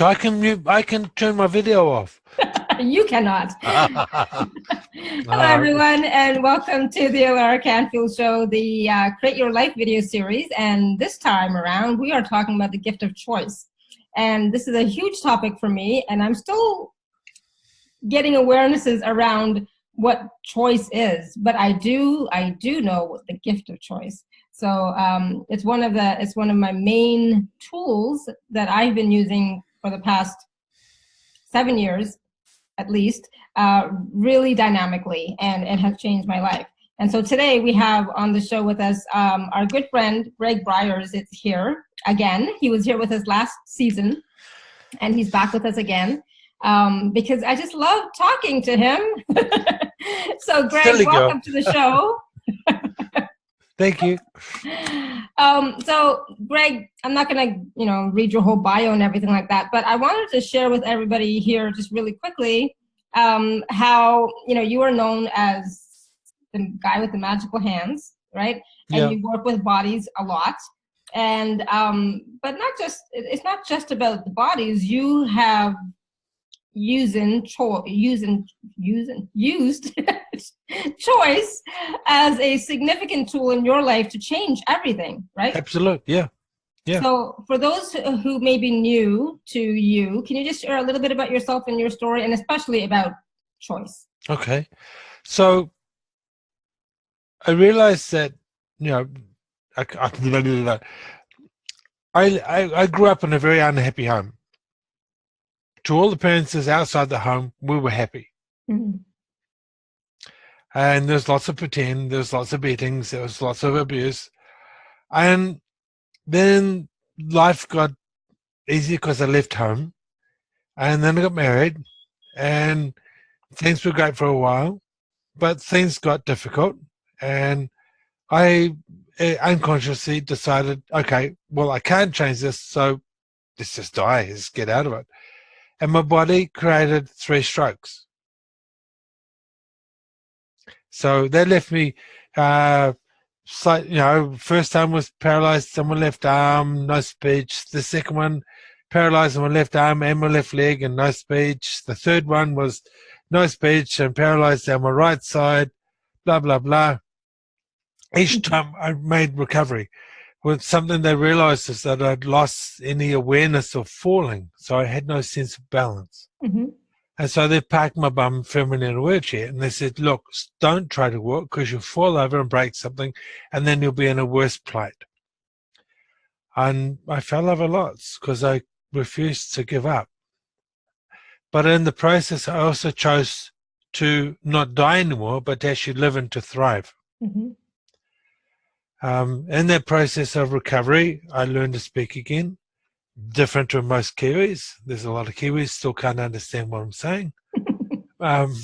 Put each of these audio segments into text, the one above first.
So I can turn my video off. You cannot. Hello, everyone, and welcome to the Alara Canfield Show, the Create Your Life video series. And this time around, we are talking about the gift of choice. And this is a huge topic for me, and I'm still getting awarenesses around what choice is. But I do know the gift of choice. So it's one of my main tools that I've been using for the past 7 years, at least, really dynamically, and it has changed my life. And so today we have on the show with us our good friend Greg Bryers. It's here again. He was here with us last season, and he's back with us again because I just love talking to him. So Greg, welcome to the show. Thank you. So Greg, I'm not going to, read your whole bio and everything like that, but I wanted to share with everybody here just really quickly how, you are known as the guy with the magical hands, right? And you work with bodies a lot. And, but it's not just about the bodies. You have used choice as a significant tool in your life to change everything, right? Absolutely, yeah. So for those who may be new to you, can you just share a little bit about yourself and your story, and especially about choice? Okay. So I realized that, I grew up in a very unhappy home. To all the parents outside the home, we were happy. Mm-hmm. And there's lots of pretend, there's lots of beatings, there was lots of abuse. And then life got easy because I left home. And then I got married. And things were great for a while. But things got difficult. And I unconsciously decided, okay, well, I can't change this, so let's just die, let's get out of it. And my body created 3 strokes. So that left me, first time was paralyzed on my left arm, no speech. The second one, paralyzed on my left arm and my left leg and no speech. The third one was no speech and paralyzed on my right side, blah, blah, blah. Each time I made recovery. With something they realized is that I'd lost any awareness of falling, so I had no sense of balance. Mm-hmm. And so they parked my bum firmly in a wheelchair, and they said, look, don't try to walk because you'll fall over and break something, and then you'll be in a worse plight. And I fell over lots because I refused to give up. But in the process, I also chose to not die anymore, but to actually live and to thrive. Mm-hmm. In that process of recovery, I learned to speak again, different to most Kiwis. There's a lot of Kiwis still can't understand what I'm saying. And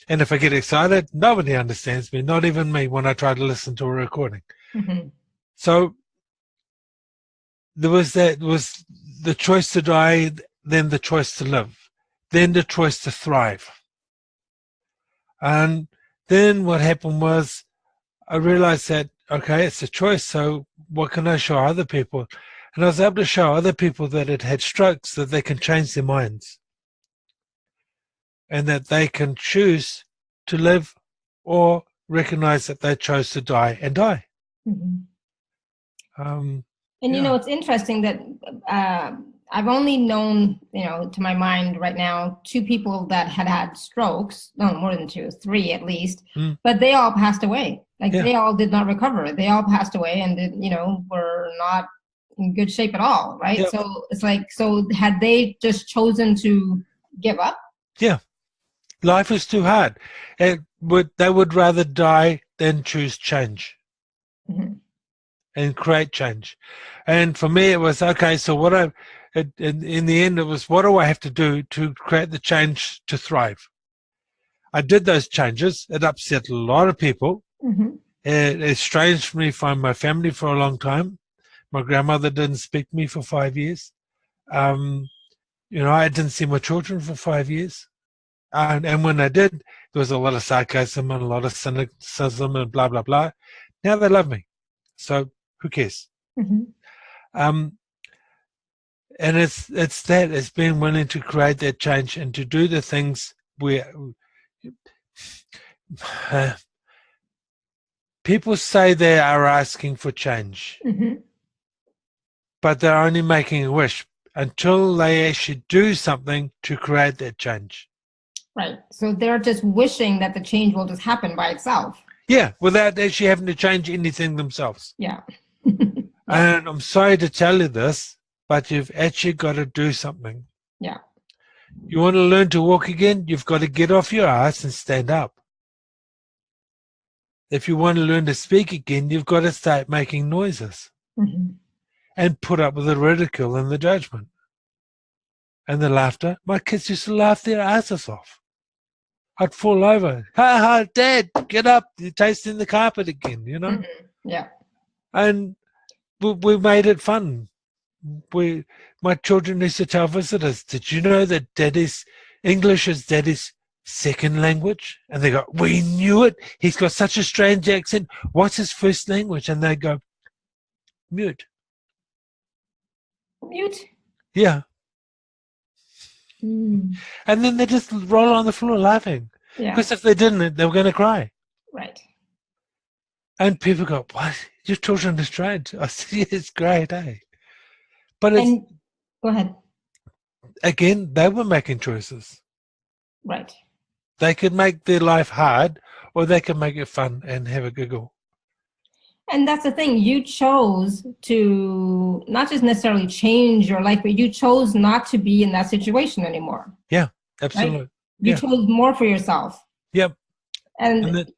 if I get excited, nobody understands me, not even me when I try to listen to a recording. Mm-hmm. So there was the choice to die, then the choice to live, then the choice to thrive. And then what happened was I realized that, okay, it's a choice, so what can I show other people? And I was able to show other people that had strokes that they can change their minds and that they can choose to live or recognize that they chose to die and die. Mm-hmm. It's interesting that I've only known, to my mind right now, 2 people that had strokes, no, more than 2, 3 at least, but they all passed away. They all did not recover. They all passed away and were not in good shape at all, right? Yep. So it's so had they just chosen to give up? Yeah. Life is too hard. They would rather die than choose change. Mm-hmm. And create change. And for me, it was, okay, so in the end, it was, what do I have to do to create the change to thrive? I did those changes. It upset a lot of people. Mm-hmm. It estranged me from my family for a long time. My grandmother didn't speak to me for 5 years. I didn't see my children for 5 years. And when I did, there was a lot of sarcasm and a lot of cynicism and blah, blah, blah. Now they love me. So who cares? Mm-hmm. And it's being willing to create that change and to do the things where people say they are asking for change, but they're only making a wish until they actually do something to create that change. Right. So they're just wishing that the change will just happen by itself. Yeah, without actually having to change anything themselves. Yeah. And I'm sorry to tell you this, but you've actually got to do something. Yeah. You want to learn to walk again? You've got to get off your ass and stand up. If you want to learn to speak again, you've got to start making noises and put up with the ridicule and the judgment and the laughter. My kids used to laugh their asses off. I'd fall over. Ha ha, Dad, get up. You're tasting the carpet again, you know? Yeah. And we made it fun. My children used to tell visitors, did you know that English is Daddy's second language? And they go, we knew it. He's got such a strange accent. What's his first language? And they go, mute. Mute? Yeah. And then they just roll on the floor laughing. Yeah. Because if they didn't, they were going to cry. Right. And people go, what? Your children are strange. I said, yeah, it's great, eh? But go ahead. Again, they were making choices. Right. They could make their life hard, or they could make it fun and have a giggle. And that's the thing. You chose to not just necessarily change your life, but you chose not to be in that situation anymore. Yeah, absolutely. Right? You chose more for yourself. Yep. And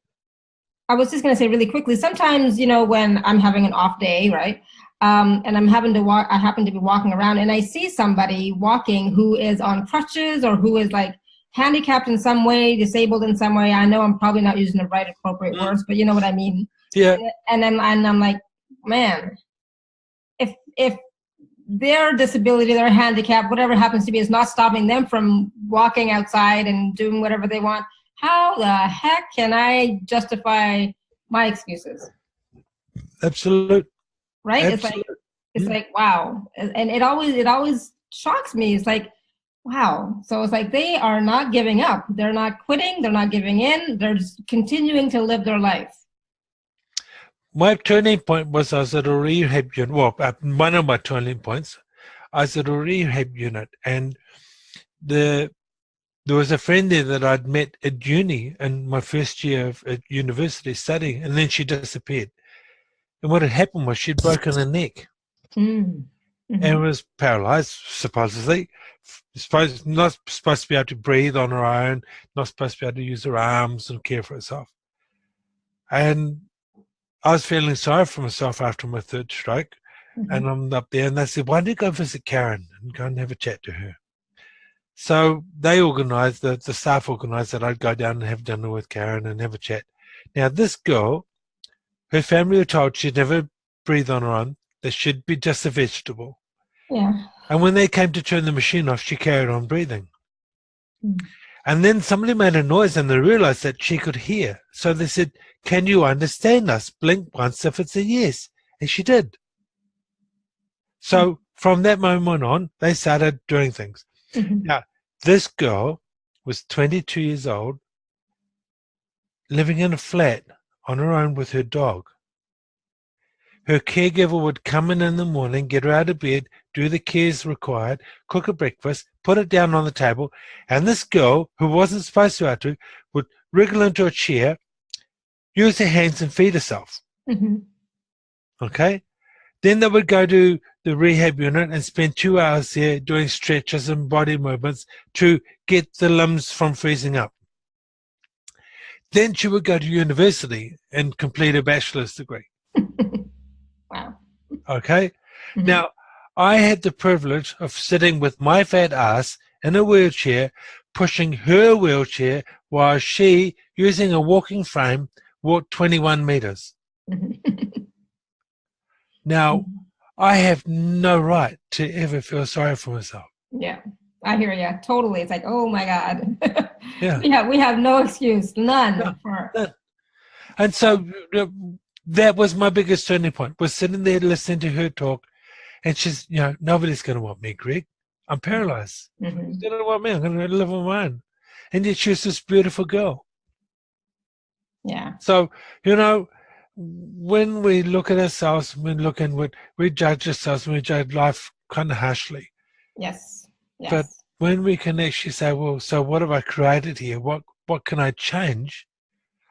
I was just going to say really quickly, sometimes, when I'm having an off day, right? And I happen to be walking around and I see somebody walking who is on crutches or who is like handicapped in some way, disabled in some way. I know I'm probably not using the right appropriate words, but you know what I mean? Yeah. And I'm like, man, if their disability, their handicap, whatever happens to be, is not stopping them from walking outside and doing whatever they want, how the heck can I justify my excuses? Absolute. Right? Absolute. It's like, wow. And it always shocks me. It's like, wow. So it's like they are not giving up. They're not quitting. They're not giving in. They're just continuing to live their life. My turning point was I was at a rehab unit. Well, one of my turning points, I was at a rehab unit, and there was a friend there that I'd met at uni in my first year at university studying, and then she disappeared. And what had happened was she'd broken her neck and was paralyzed, supposedly. Not supposed to be able to breathe on her own, not supposed to be able to use her arms and care for herself. And I was feeling sorry for myself after my third stroke, and I'm up there, and they said, why don't you go visit Karen and go and have a chat to her? So they organised, the staff organised that I'd go down and have dinner with Karen and have a chat. Now, this girl, her family were told she'd never breathe on her own, that she'd be just a vegetable. Yeah. And when they came to turn the machine off, she carried on breathing. And then somebody made a noise and they realized that she could hear. So they said, can you understand us? Blink once if it's a yes. And she did. So from that moment on, they started doing things. Now, this girl was 22 years old, living in a flat on her own with her dog. Her caregiver would come in the morning, get her out of bed, do the cares required, cook her breakfast, put it down on the table, and this girl, who wasn't supposed to have to, would wriggle into a chair, use her hands and feed herself. Okay? Then they would go to the rehab unit and spend 2 hours there doing stretches and body movements to get the limbs from freezing up. Then she would go to university and complete a bachelor's degree. Wow. Okay? Now, I had the privilege of sitting with my fat ass in a wheelchair, pushing her wheelchair while she, using a walking frame, walked 21 meters. Now, I have no right to ever feel sorry for myself. Yeah, I hear you. Totally. It's like, oh my God. Yeah. We have no excuse. None. None. And so that was my biggest turning point, was sitting there listening to her talk And she's, nobody's going to want me, Greg. I'm paralyzed. Mm-hmm. They don't want me. I'm going to live on my own. And yet she's this beautiful girl. Yeah. So, when we look at ourselves, we judge ourselves, and we judge life kind of harshly. Yes. Yes. But when we can actually say, well, so what have I created here? What can I change?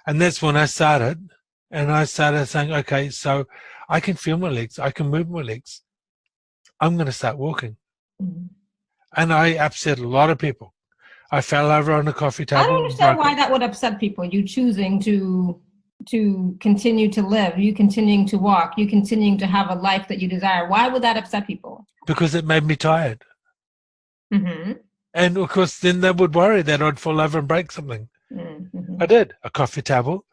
And that's when I started. And I started saying, okay, so I can feel my legs. I can move my legs. I'm going to start walking. Mm-hmm. And I upset a lot of people. I fell over on the coffee table. I don't understand why that would upset people. You choosing to continue to live, you continuing to walk, you continuing to have a life that you desire. Why would that upset people? Because it made me tired. Mm-hmm. And of course, then they would worry that I'd fall over and break something. Mm-hmm. I did. A coffee table,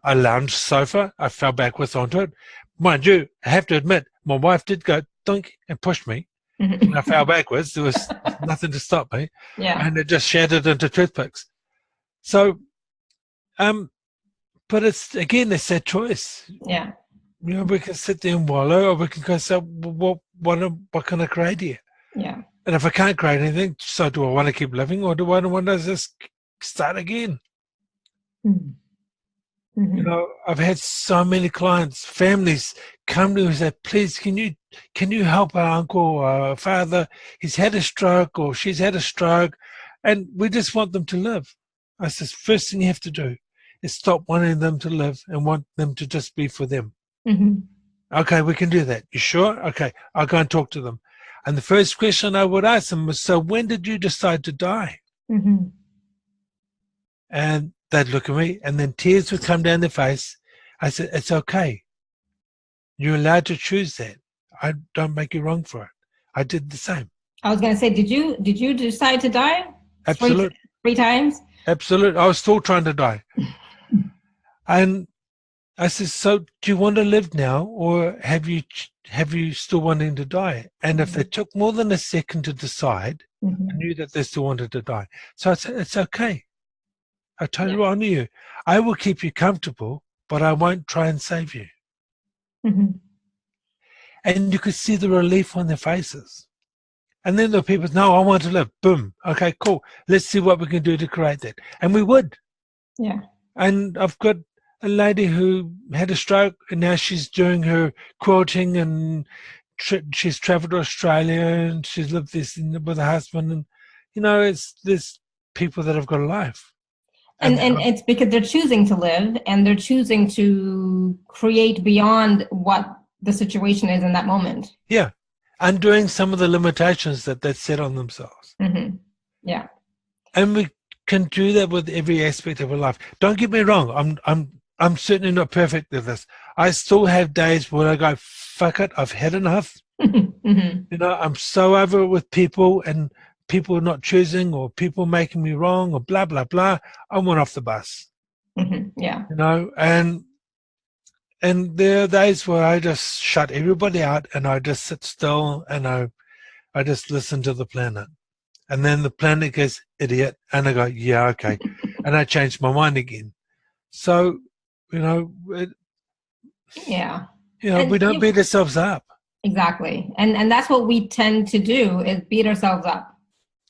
a lounge sofa. I fell backwards onto it. Mind you, I have to admit, my wife did go dunk and push me. Mm-hmm. And I fell backwards. There was nothing to stop me. Yeah. And it just shattered into toothpicks. So, but it's that choice. Yeah. We can sit there and wallow, or we can go, so what can I create here? Yeah. And if I can't create anything, so do I want to keep living, or do I want to just start again? Mm-hmm. I've had so many clients, families come to me and say, please, can you help our uncle or father? He's had a stroke or she's had a stroke, and we just want them to live. I said, first thing you have to do is stop wanting them to live and want them to just be for them. Mm-hmm. Okay, we can do that. You sure? Okay, I'll go and talk to them. And the first question I would ask them was, so when did you decide to die? Mm-hmm. And they'd look at me, and then tears would come down their face. I said, it's okay. You're allowed to choose that. I don't make you wrong for it. I did the same. I was going to say, did you decide to die? Absolutely. Three times? Absolutely. I was still trying to die. And I said, so do you want to live now, or have you still wanting to die? And if they took more than a second to decide, mm-hmm. I knew that they still wanted to die. So I said, it's okay. I totally honor you. I will keep you comfortable, but I won't try and save you. Mm-hmm. And you could see the relief on their faces. And then the people, no, I want to live. Boom. Okay, cool. Let's see what we can do to create that. And we would. Yeah. And I've got a lady who had a stroke, and now she's doing her quilting, and she's traveled to Australia, and she's lived this with her husband. And, there's people that have got a life. And it's because they're choosing to live, and they're choosing to create beyond what the situation is in that moment. Yeah. Undoing some of the limitations that they set on themselves. Mm-hmm. Yeah. And we can do that with every aspect of our life. Don't get me wrong. I'm certainly not perfect at this. I still have days where I go, fuck it, I've had enough. Mm-hmm. I'm so over it with people, and people not choosing, or people making me wrong, or blah, blah, blah. I went off the bus. Mm-hmm. Yeah. And there are days where I just shut everybody out, and I just sit still, and I just listen to the planet. And then the planet goes, idiot. And I go, yeah, okay. And I change my mind again. So, we don't beat ourselves up. Exactly. And that's what we tend to do, is beat ourselves up.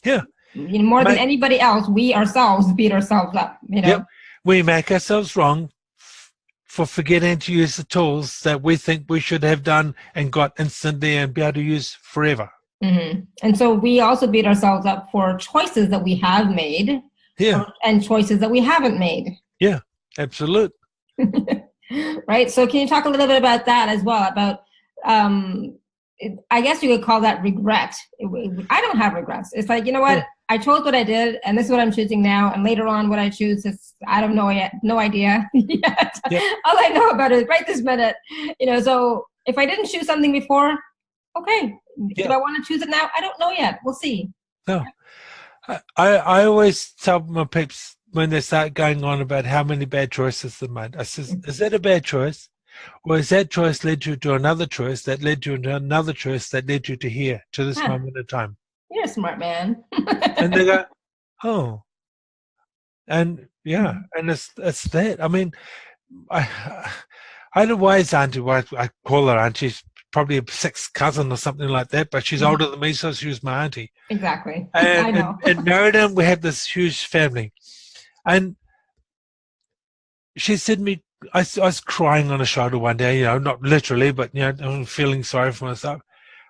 Yeah. More than anybody else, we ourselves beat ourselves up. Yep. We make ourselves wrong for forgetting to use the tools that we think we should have done and got instantly and be able to use forever. Mm-hmm. And so we also beat ourselves up for choices that we have made, and choices that we haven't made. Yeah, absolutely. Right. So can you talk a little bit about that as well? About, I guess you could call that regret. I don't have regrets. It's like, you know what? Yeah. I chose what I did, and this is what I'm choosing now. And later on, what I choose is, I don't know yet. No idea yet. Yep. All I know about it is right this minute. So if I didn't choose something before, okay. Yep. Do I want to choose it now? I don't know yet. We'll see. No. I always tell my peeps when they start going on about how many bad choices they made, I says, is that a bad choice? Or is that choice led you to another choice that led you to another choice that led you to here, to this moment in time? You're a smart man. And they go, oh. And yeah, and it's that. I mean, I had a wise auntie, I call her auntie, probably a sixth cousin or something like that, but she's older than me, so she was my auntie. Exactly. I know. In Meriden, we have this huge family. And she said to me, I was crying on her shoulder one day, not literally, but, I'm feeling sorry for myself.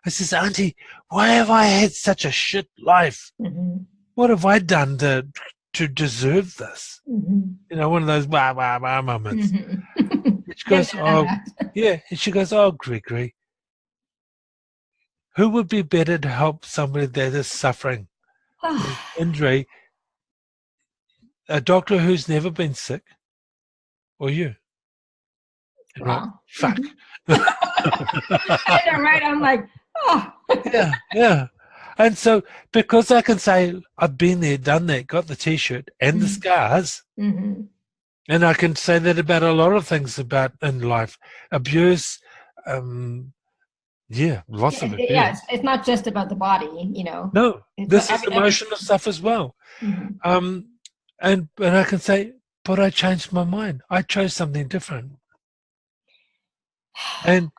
I says, Auntie, why have I had such a shit life? Mm-hmm. What have I done to deserve this? Mm-hmm. One of those wah, wah, wah moments. Mm-hmm. And she goes, and she goes, Gregory, who would be better to help somebody that is suffering injury? A doctor who's never been sick, or you? And Wow. Fuck. I know, right? I'm like, oh. Yeah. And so, because I can say I've been there, done that, got the T-shirt and the scars, mm-hmm. and I can say that about a lot of things about in life, abuse, lots of abuse. Yeah, it's not just about the body, No, this is emotional stuff as well. Mm-hmm. And I can say, but I changed my mind. I chose something different. And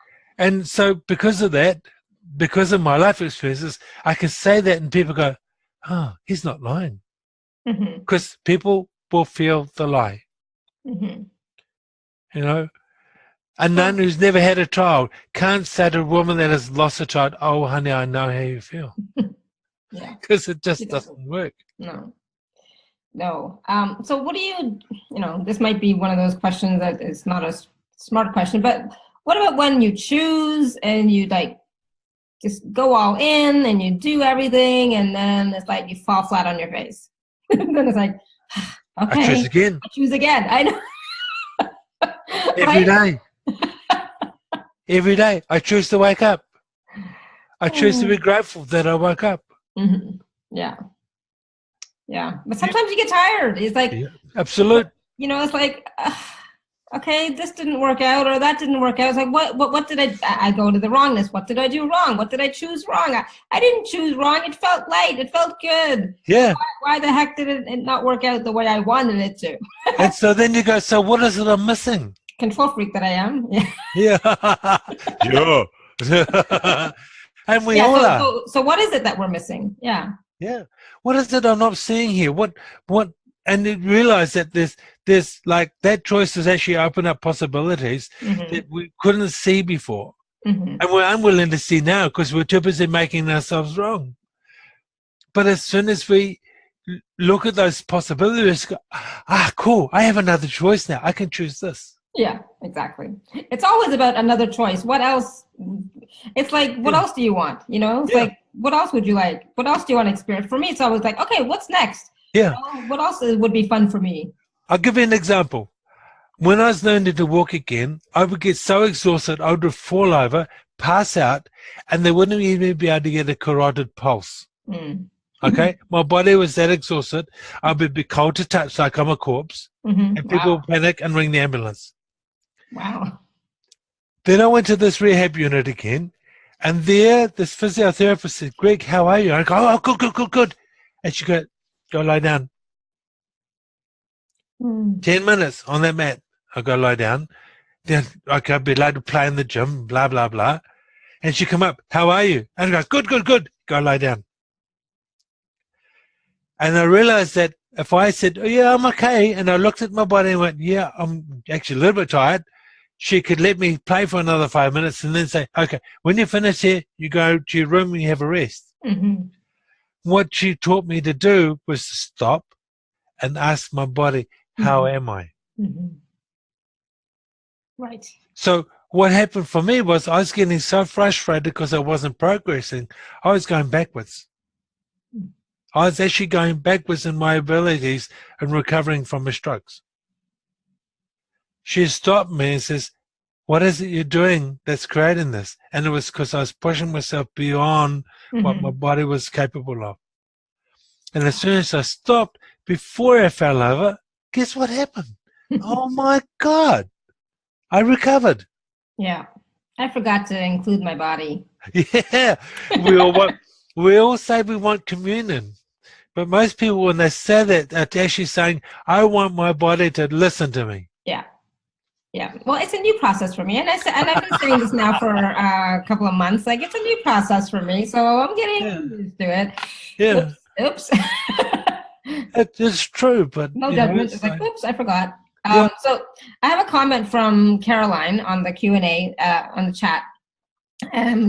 so because of that, because of my life experiences, I can say that and people go, oh, he's not lying. Because people will feel the lie. A nun who's never had a child can't say to a woman that has lost a child, oh, honey, I know how you feel. Because it just doesn't work. No. So what do you, this might be one of those questions that is not a smart question, but what about when you choose and you just go all in and you do everything and then it's like you fall flat on your face? Then it's like, okay. I choose again. I know. Every day. Every day. I choose to wake up. I choose to be grateful that I woke up. Mm-hmm. Yeah. But sometimes you get tired. It's like, absolute. It's like, okay, this didn't work out or that didn't work out. It's like, what did I go to the wrongness? What did I do wrong? What did I choose wrong? I didn't choose wrong. It felt light. It felt good. Yeah. Why the heck did it not work out the way I wanted it to? And so then you go, so what is it I'm missing? Control freak that I am. Yeah. And we all are. So what is it that we're missing? Yeah. What is it I'm not seeing here? What? And you realize that there's like that choice has actually opened up possibilities that we couldn't see before. And we're unwilling to see now because we're too busy making ourselves wrong. But as soon as we look at those possibilities, go, cool, I have another choice now. I can choose this. Yeah, exactly. It's always about another choice. What else? It's like, what else do you want? It's like, what else would you like? What else do you want to experience? For me, it's always like, okay, what's next? Yeah. What else would be fun for me? I'll give you an example. When I was learning to walk again, I would get so exhausted, I would fall over, pass out, and they wouldn't even be able to get a carotid pulse. Okay? My body was that exhausted. I would be cold to touch like I'm a corpse, and people would panic and ring the ambulance. Wow. Then I went to this rehab unit again, and there, this physiotherapist said, Greg, how are you? And I go, oh, good. And she goes, go lie down. 10 minutes on that mat. I go lie down. Then I could be allowed to play in the gym, blah, blah, blah. And she come up, how are you? And I go, good. Go lie down. And I realized that if I said, oh, yeah, I'm okay, and I looked at my body and went, yeah, I'm actually a little bit tired, she could let me play for another 5 minutes and then say, okay, when you finish here, you go to your room and you have a rest. What she taught me to do was to stop and ask my body, how am I? Right. So what happened for me was I was getting so frustrated because I wasn't progressing. I was going backwards. I was actually going backwards in my abilities and recovering from my strokes. She stopped me and says, what is it you're doing that's creating this? And it was because I was pushing myself beyond what my body was capable of. And as soon as I stopped, before I fell over, guess what happened? Oh my God, I recovered. Yeah, I forgot to include my body. Yeah, we all say we want communion. But most people, when they say that, they're actually saying, I want my body to listen to me. Yeah. Yeah, well, it's a new process for me, and I've been saying this now for a couple of months. Like, it's a new process for me, so I'm Yeah, getting used to it. yeah. Oops. It's true, but No you know, judgment. it's It's like, like, oops, I forgot. yeah, So I have a comment from Caroline on the Q&A on the chat.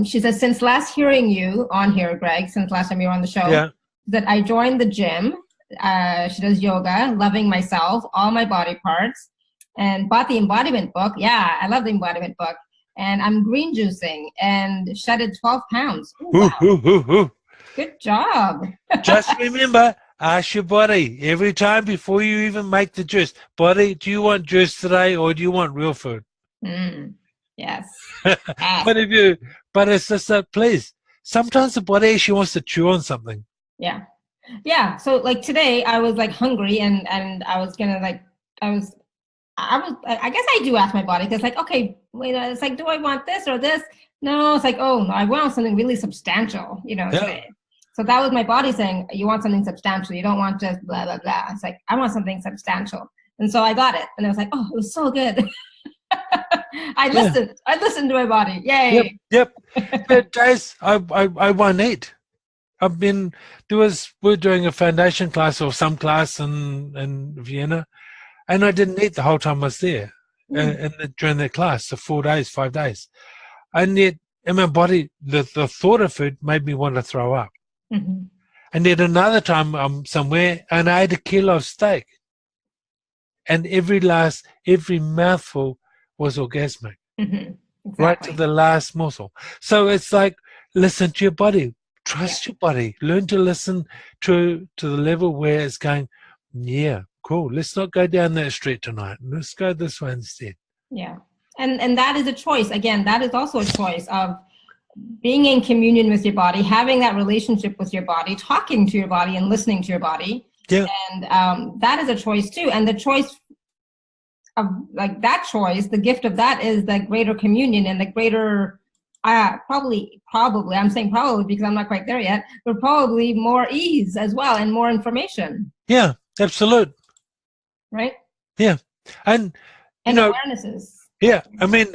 She says, since last hearing you on here, Greg, since last time you were on the show, yeah. that I joined the gym. She does yoga, loving myself, all my body parts, and bought the embodiment book. Yeah, I love the embodiment book. And I'm green juicing and shedded 12 pounds. Ooh, Ooh, wow. ooh, ooh, ooh. Good job. Just remember, ask your body every time before you even make the juice. Body, do you want juice today or do you want real food? Yes. What have you? But it's just that, please. Sometimes the body actually wants to chew on something. Yeah. Yeah. So like today I was like hungry and I was gonna like, I guess I do ask my body because like, okay, wait, it's like, do I want this or this? No, it's like, oh no, I want something really substantial, Yeah. today. So that was my body saying, you want something substantial. You don't want just blah, blah, blah. It's like, I want something substantial. And so I got it. And I was like, oh, it was so good. I listened to my body. Yay. Yep. There days I won't eat. We're doing a foundation class or some class in Vienna, and I didn't eat the whole time I was there during the class, so 4 days, 5 days. And yet in my body, the thought of food made me want to throw up. Mm-hmm. And then another time I'm somewhere and I ate a kilo of steak. And every mouthful was orgasmic, Mm-hmm. Exactly. right to the last morsel. So it's like, listen to your body, trust your body, learn to listen to the level where it's going, yeah, cool. Let's not go down that street tonight. Let's go this way instead. Yeah. And that is a choice. Again, that is also a choice of being in communion with your body, having that relationship with your body, talking to your body and listening to your body. Yeah. And that is a choice too. And the choice of like that choice, the gift of that is the greater communion and the greater, probably, I'm saying probably because I'm not quite there yet, but probably more ease as well and more information. Yeah, absolute. Right? Yeah. And awarenesses. Yeah. I mean,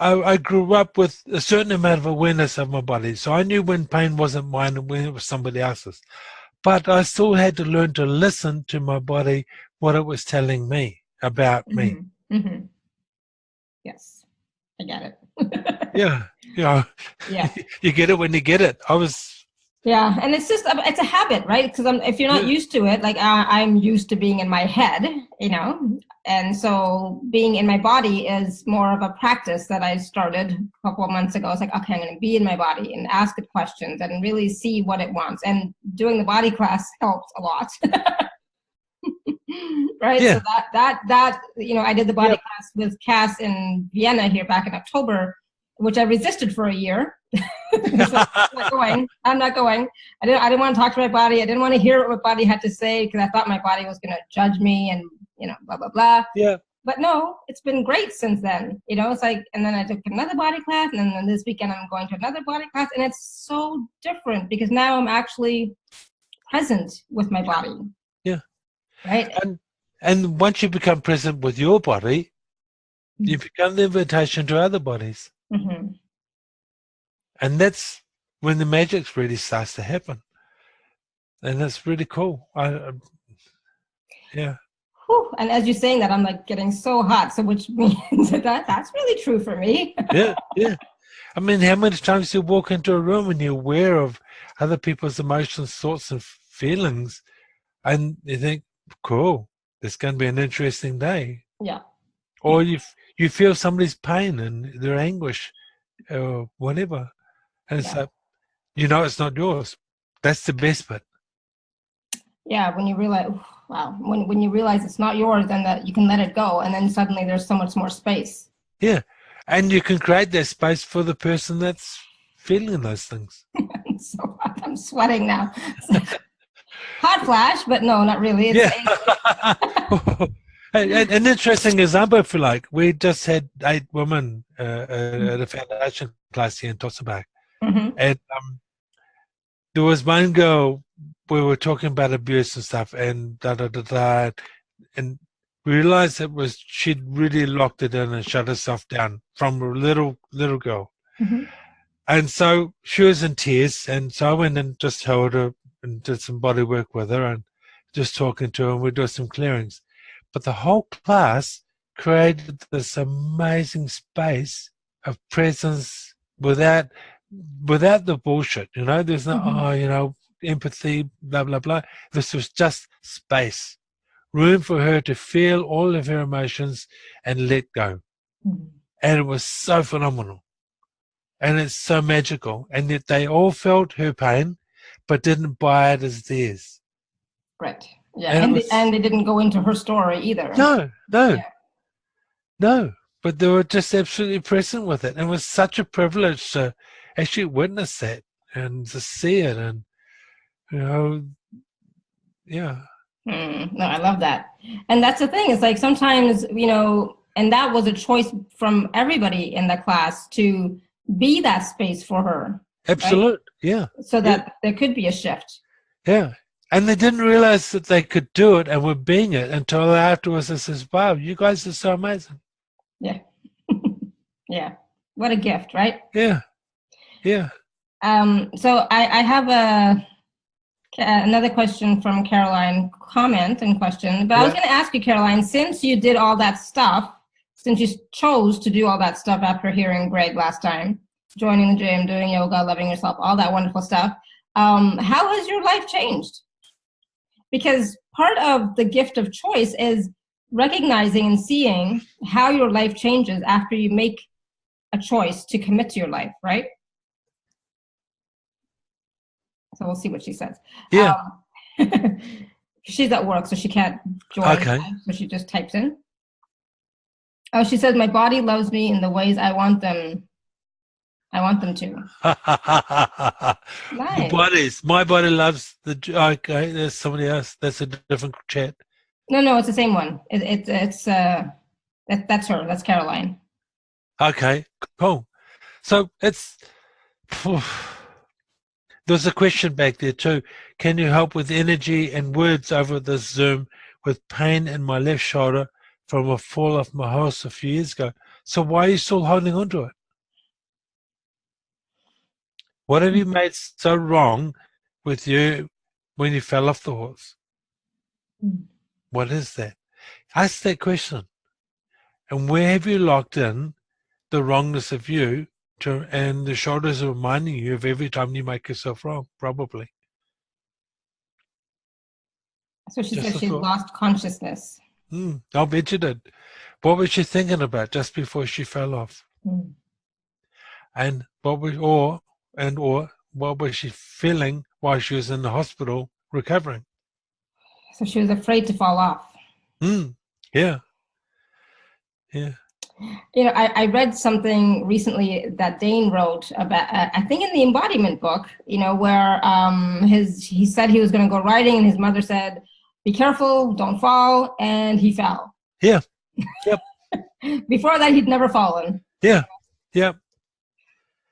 I grew up with a certain amount of awareness of my body. So I knew when pain wasn't mine and when it was somebody else's. But I still had to learn to listen to my body, what it was telling me about me. Mm-hmm. Yes, I get it. Yeah. Yeah. You get it when you get it. Yeah, and it's a habit, right? Because if you're not used to it, like I'm used to being in my head, and so being in my body is more of a practice that I started a couple of months ago. It's like, okay, I'm going to be in my body and ask it questions and really see what it wants. And doing the body class helps a lot. Right? Yeah. So that I did the body class with Cass in Vienna here back in October, which I resisted for a year. So I'm not going. I didn't want to talk to my body. I didn't want to hear what my body had to say because I thought my body was going to judge me and blah blah blah. Yeah. But no, it's been great since then. It's like, and then I took another body class, and then this weekend I'm going to another body class, and it's so different because now I'm actually present with my body. Yeah. Right. And once you become present with your body, you become the invitation to other bodies. Mm-hmm. And that's when the magic really starts to happen. And that's really cool. Yeah. Whew. And as you're saying that, I'm like getting so hot. So which means that's really true for me. Yeah. I mean, how many times you walk into a room and you're aware of other people's emotions, thoughts, and feelings, and you think, cool, it's going to be an interesting day. Yeah. Or you feel somebody's pain and their anguish or whatever. And it's like, it's not yours. That's the best bit. Yeah, when you realize, wow, when you realize it's not yours, then that you can let it go, and then suddenly there's so much more space. Yeah, and you can create that space for the person that's feeling those things. So hot. I'm sweating now. Hot flash, but no, not really. An interesting example, if you like, we just had 8 women at a foundation class here in Tossenbach. Mm-hmm. And there was one girl, we were talking about abuse and stuff, and and we realized she'd really locked it in and shut herself down from a little girl. Mm-hmm. And so she was in tears, and so I went and just held her and did some body work with her and just talking to her, and we did some clearings. But the whole class created this amazing space of presence without the bullshit, There's no, Mm-hmm. empathy, blah, blah, blah. This was just space, room for her to feel all of her emotions and let go. Mm-hmm. And it was so phenomenal. And it's so magical. And yet they all felt her pain, but didn't buy it as theirs. Right. Yeah. And And they didn't go into her story either. no, Yeah. no. But they were just absolutely present with it. And it was such a privilege to actually witness that and to see it. And, yeah. No, I love that. And that's the thing. It's like sometimes, and that was a choice from everybody in the class to be that space for her. Absolute. Right? Yeah. So that there could be a shift. Yeah. And they didn't realize that they could do it and were being it until afterwards they says, wow, you guys are so amazing. Yeah. Yeah. What a gift, right? Yeah. Yeah. So I have another question from Caroline, comment and question, but I was going to ask you, Caroline, since you did all that stuff, since you chose to do all that stuff after hearing Greg last time, joining the gym, doing yoga, loving yourself, all that wonderful stuff, how has your life changed? Because part of the gift of choice is recognizing and seeing how your life changes after you make a choice to commit to your life, right? So we'll see what she says. Yeah. She's at work, so she can't join. Okay. So she just types in. Oh, she says, my body loves me in the ways I want them to. Nice. My body loves okay, there's somebody else. That's a different chat. No, it's the same one. That's her. That's Caroline. Okay, cool. So there's a question back there too. Can you help with energy and words over this Zoom with pain in my left shoulder from a fall off my horse a few years ago? So why are you still holding on to it? What have you made so wrong with you when you fell off the horse? What is that? Ask that question. And where have you locked in the wrongness of you and the shoulders are reminding you of every time you make yourself wrong, probably. So she said she lost consciousness. I'll bet you did. What was she thinking about just before she fell off? And what was she feeling while she was in the hospital recovering? So she was afraid to fall off. Yeah. Yeah. I read something recently that Dane wrote about, I think in the embodiment book, where he said he was going to go riding and his mother said, be careful, don't fall. And he fell. Yeah. Yep. Before that, he'd never fallen. Yeah. Yep.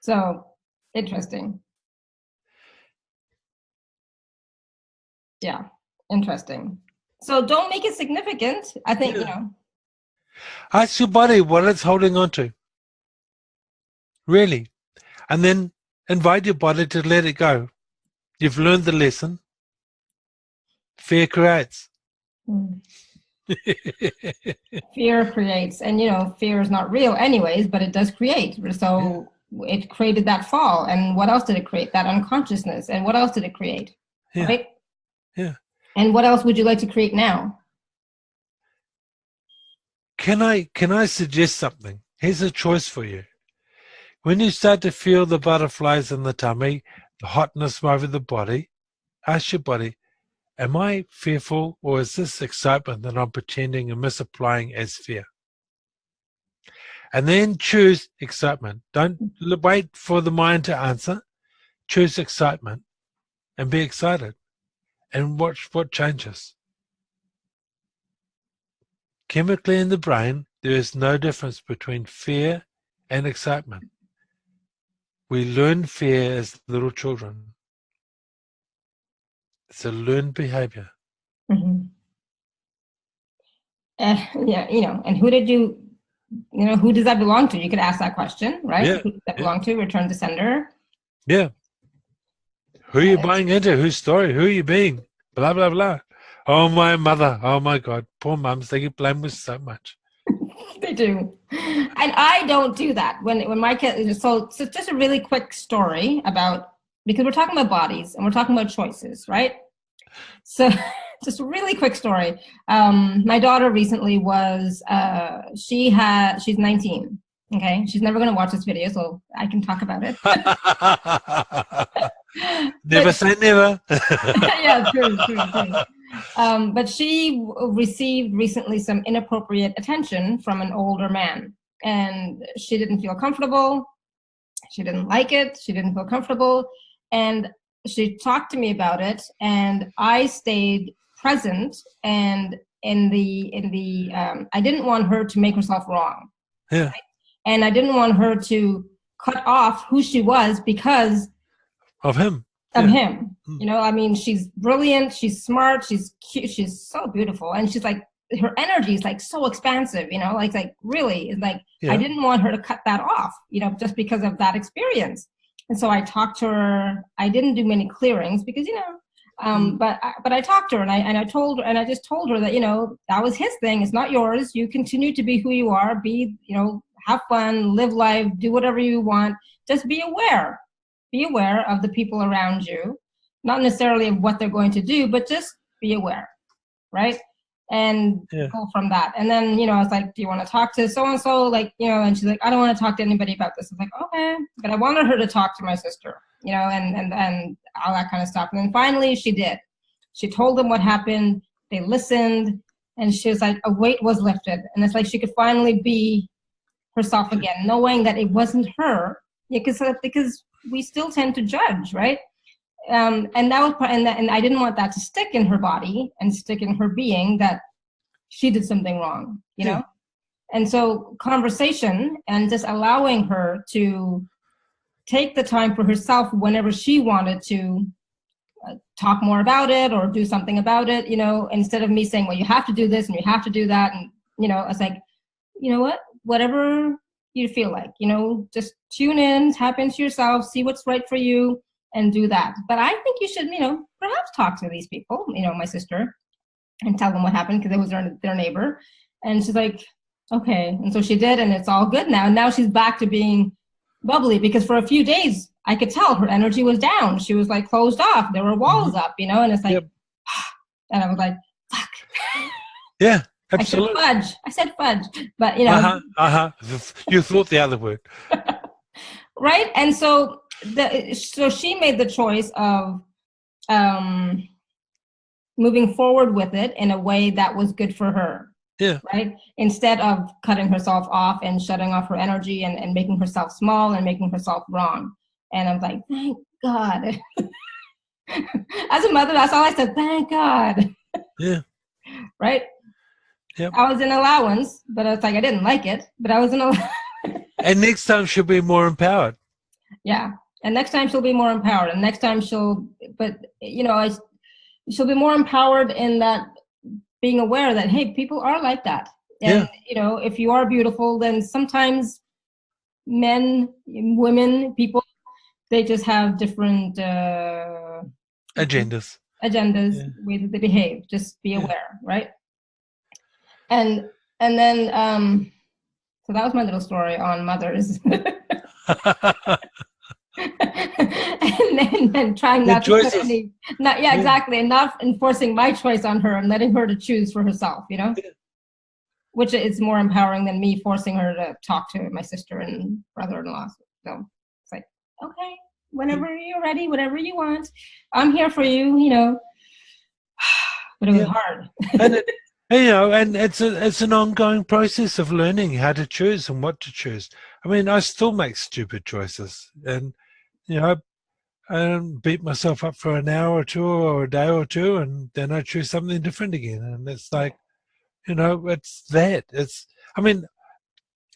So interesting. Yeah. Interesting. So don't make it significant. I think, Ask your body what it's holding on to. Really. And then invite your body to let it go. You've learned the lesson. Fear creates. Fear creates. And, fear is not real anyways, but it does create. So it created that fall. And what else did it create? That unconsciousness. And what else did it create? Yeah. Right? Yeah. And what else would you like to create now? Can I suggest something? Here's a choice for you. When you start to feel the butterflies in the tummy, the hotness over the body, ask your body, am I fearful or is this excitement that I'm pretending and misapplying as fear? And then choose excitement. Don't wait for the mind to answer. Choose excitement and be excited and watch what changes. Chemically in the brain, there is no difference between fear and excitement. We learn fear as little children. It's a learned behavior. Mm-hmm. Yeah, and who did who does that belong to? You could ask that question, right? Yeah. Who does that belong to? Return to sender. Yeah. Who are you buying into? Whose story? Who are you being? Blah, blah, blah. Oh, my mother. Oh, my God. Poor mums. They get blamed with so much. They do. And I don't do that. When my kid, so just a really quick story about, because we're talking about bodies and we're talking about choices, right? So just a really quick story. My daughter recently was, she's 19. Okay. She's never going to watch this video, so I can talk about it. Never say never. Yeah, true. But she received recently some inappropriate attention from an older man, and she didn't feel comfortable. She didn't like it. She didn't feel comfortable, and she talked to me about it, and I stayed present. And I didn't want her to make herself wrong. Yeah. Right? And I didn't want her to cut off who she was because of him. Of him. I mean, she's brilliant, she's smart, she's cute, she's so beautiful, and she's like, her energy is like so expansive, like really, it's like, I didn't want her to cut that off, just because of that experience. And so I talked to her. I didn't do many clearings because, but I talked to her, and I told her, and I just told her that, that was his thing, it's not yours. You continue to be who you are, be, have fun, live life, do whatever you want, just be aware. Be aware of the people around you, not necessarily of what they're going to do, but just be aware, right? And go from that. And then, I was like, do you want to talk to so-and-so? Like, and she's like, I don't want to talk to anybody about this. I was like, okay. But I wanted her to talk to my sister, and all that kind of stuff. And then finally she did. She told them what happened. They listened, and she was like, a weight was lifted. And it's like she could finally be herself again, knowing that it wasn't her. Because we still tend to judge, right? And that was and I didn't want that to stick in her body and stick in her being that she did something wrong, know. And so conversation and just allowing her to take the time for herself whenever she wanted to talk more about it or do something about it, instead of me saying, well, you have to do this and you have to do that, and I was like, you know what, whatever you feel like, just tune in, tap into yourself, see what's right for you, and do that. But I think you should, perhaps talk to these people, my sister, and tell them what happened, because it was their neighbor. And she's like, okay. And so she did, and it's all good now. And now she's back to being bubbly, because for a few days I could tell her energy was down. She was like closed off. There were walls up, and it's like, and I was like, fuck. Yeah. Absolutely. I said fudge, but You thought the other word. Right? And so she made the choice of moving forward with it in a way that was good for her. Yeah. Right? Instead of cutting herself off and shutting off her energy and making herself small and making herself wrong. And I'm like, thank God. As a mother, that's all I said, thank God. Yeah. Right? Yep. I was in allowance, but I was like, I didn't like it, but I was in allowance. And next time she'll be more empowered. Yeah. And next time she'll be more empowered. And next time she'll be more empowered in that, being aware that, hey, people are like that. And, if you are beautiful, then sometimes men, women, people, they just have different agendas, way that they behave. Just be aware, right? And then, so that was my little story on mothers. and then trying not to put any, exactly, and not enforcing my choice on her and letting her to choose for herself, which is more empowering than me forcing her to talk to my sister and brother-in-law. So it's like, okay, whenever you're ready, whatever you want, I'm here for you, but it was hard. And it's an ongoing process of learning how to choose and what to choose. I mean, I still make stupid choices, and I beat myself up for an hour or two or a day or two, and then I choose something different again. And it's like, it's that.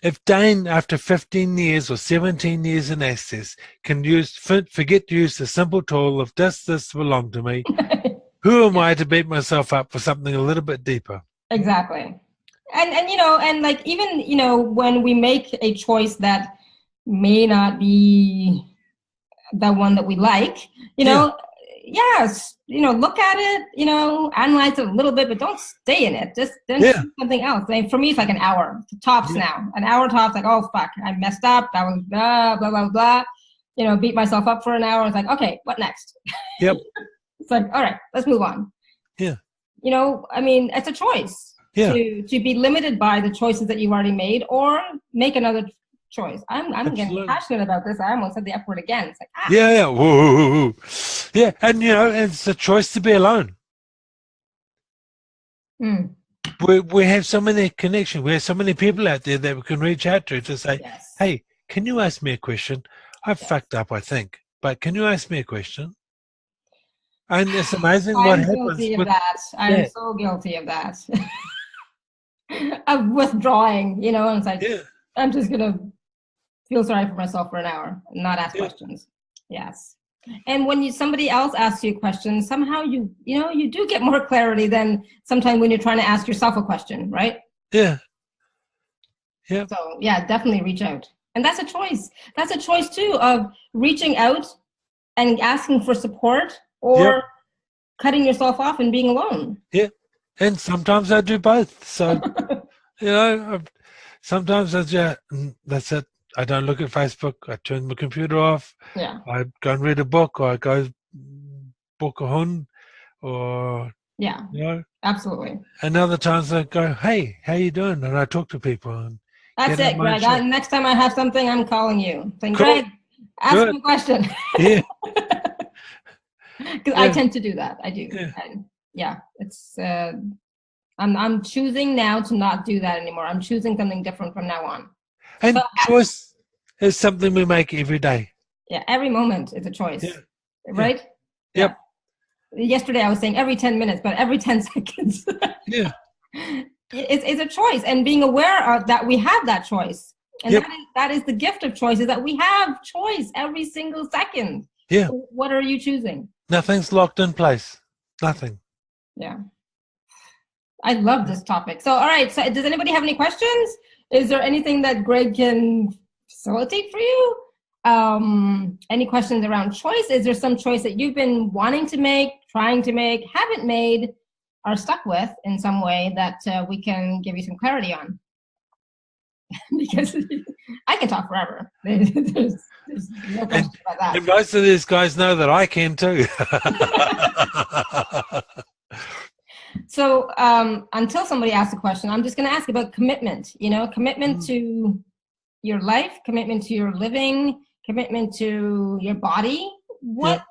If Dane, after 15 years or 17 years in Access, can forget to use the simple tool of does this belong to me? Who am I to beat myself up for something a little bit deeper? Exactly. And and like, even when we make a choice that may not be the one that we like, yes, look at it, analyze it a little bit, but don't stay in it. Just then choose something else. Like, for me, it's like an hour tops now. An hour tops. Like, oh fuck, I messed up. That was blah blah blah blah. Beat myself up for an hour. It's like, okay, what next? Yep. It's like, all right, let's move on. Yeah. I mean, it's a choice. Yeah. To be limited by the choices that you've already made, or make another choice. I'm getting passionate about this. I almost said the F word again. It's like, yeah, whoa. Yeah, and it's a choice to be alone. We have so many connections. We have so many people out there that we can reach out to say, hey, can you ask me a question? I've fucked up, I think, but can you ask me a question? And it's amazing what happens. I'm guilty of that. I'm so guilty of that. Of withdrawing, and it's like, I'm just gonna feel sorry for myself for an hour and not ask questions. Yes. And when somebody else asks you a question, somehow you do get more clarity than sometimes when you're trying to ask yourself a question, right? Yeah. Yeah. So definitely reach out. And that's a choice. That's a choice too, of reaching out and asking for support, or cutting yourself off and being alone. Yeah. And sometimes I do both. So, sometimes that's it. I don't look at Facebook. I turn my computer off. Yeah. I go and read a book, or I go book a hund, or absolutely. And other times I go, hey, how you doing? And I talk to people. And that's it, Greg. Next time I have something, I'm calling you. Saying, cool. Greg, ask me a question. Yeah. Because I tend to do that. I do. And it's I'm choosing now to not do that anymore. I'm choosing something different from now on. And choice is something we make every day. Yeah, every moment is a choice. Right? Yep. Yesterday I was saying every 10 minutes, but every 10 seconds. Yeah. It's a choice, and being aware of that we have that choice. And that is the gift of choice, is that we have choice every single second. Yeah. So what are you choosing? Nothing's locked in place. Nothing. Yeah. I love this topic. So, all right. So does anybody have any questions? Is there anything that Greg can facilitate for you? Any questions around choice? Is there some choice that you've been wanting to make, trying to make, haven't made, are stuck with in some way that we can give you some clarity on? Because I can talk forever. There's no question about that. And most of these guys know that I can too. So until somebody asks a question, I'm just going to ask about commitment. Commitment to your life, commitment to your living, commitment to your body. What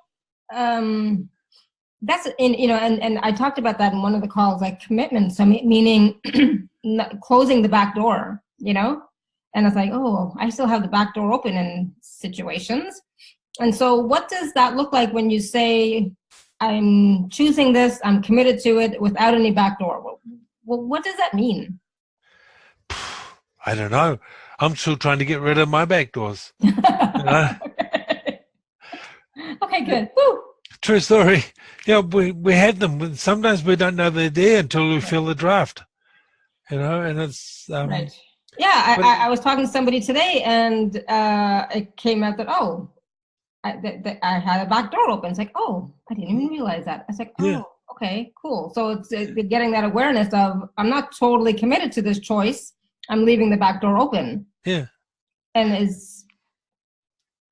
that's in and I talked about that in one of the calls, like commitment. So meaning closing the back door. And it's like, oh, I still have the back door open in situations. And so what does that look like when you say, I'm choosing this, I'm committed to it without any back door? Well, what does that mean? I don't know. I'm still trying to get rid of my back doors. Okay, good. Woo. True story. We had them. Sometimes we don't know they're there until we feel the draft. And it's... right. Yeah, I was talking to somebody today, and it came out that, I had a back door open. It's like, oh, I didn't even realize that. It's like, okay, cool. So it's getting that awareness of, I'm not totally committed to this choice. I'm leaving the back door open. Yeah.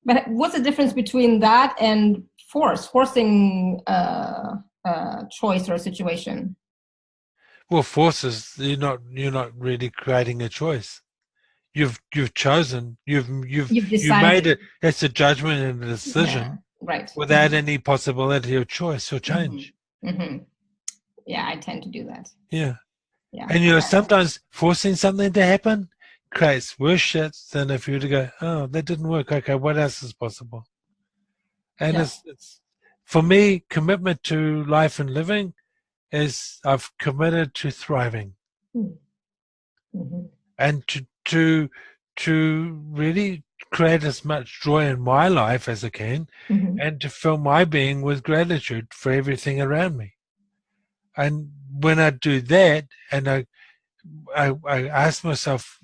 But what's the difference between that and forcing a choice or a situation? Well, force is you're not really creating a choice. You've chosen. You've made it. It's a judgment and a decision, right? Without any possibility of choice or change. Mm-hmm. Yeah, I tend to do that. Yeah. And sometimes forcing something to happen creates worse shit than if you were to go, oh, that didn't work. Okay, what else is possible? And it's for me, commitment to life and living is I've committed to thriving, and to really create as much joy in my life as I can, and to fill my being with gratitude for everything around me. And when I do that, and I ask myself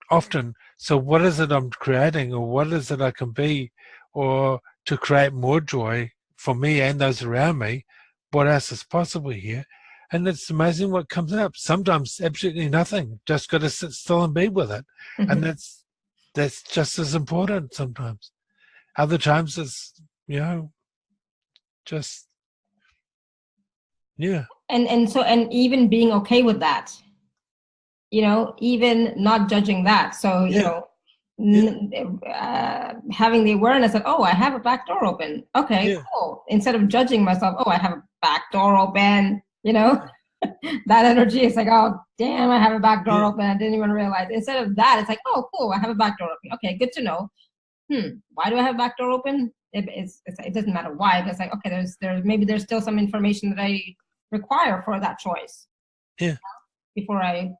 often, so what is it I'm creating, or what is it I can be, or to create more joy for me and those around me? What else is possible here? And it's amazing what comes up. Sometimes absolutely nothing. Just got to sit still and be with it. Mm-hmm. And that's just as important sometimes. Other times it's, just, yeah. And even being okay with that, even not judging that. So, having the awareness that, oh, I have a back door open. Okay, cool. Instead of judging myself, oh, I have a back door open, that energy is like, oh, damn, I have a back door open. I didn't even realize. Instead of that, it's like, oh, cool, I have a back door open. Okay, good to know. Why do I have a back door open? It doesn't matter why, but it's like, okay, there's still some information that I require for that choice. Yeah. Before I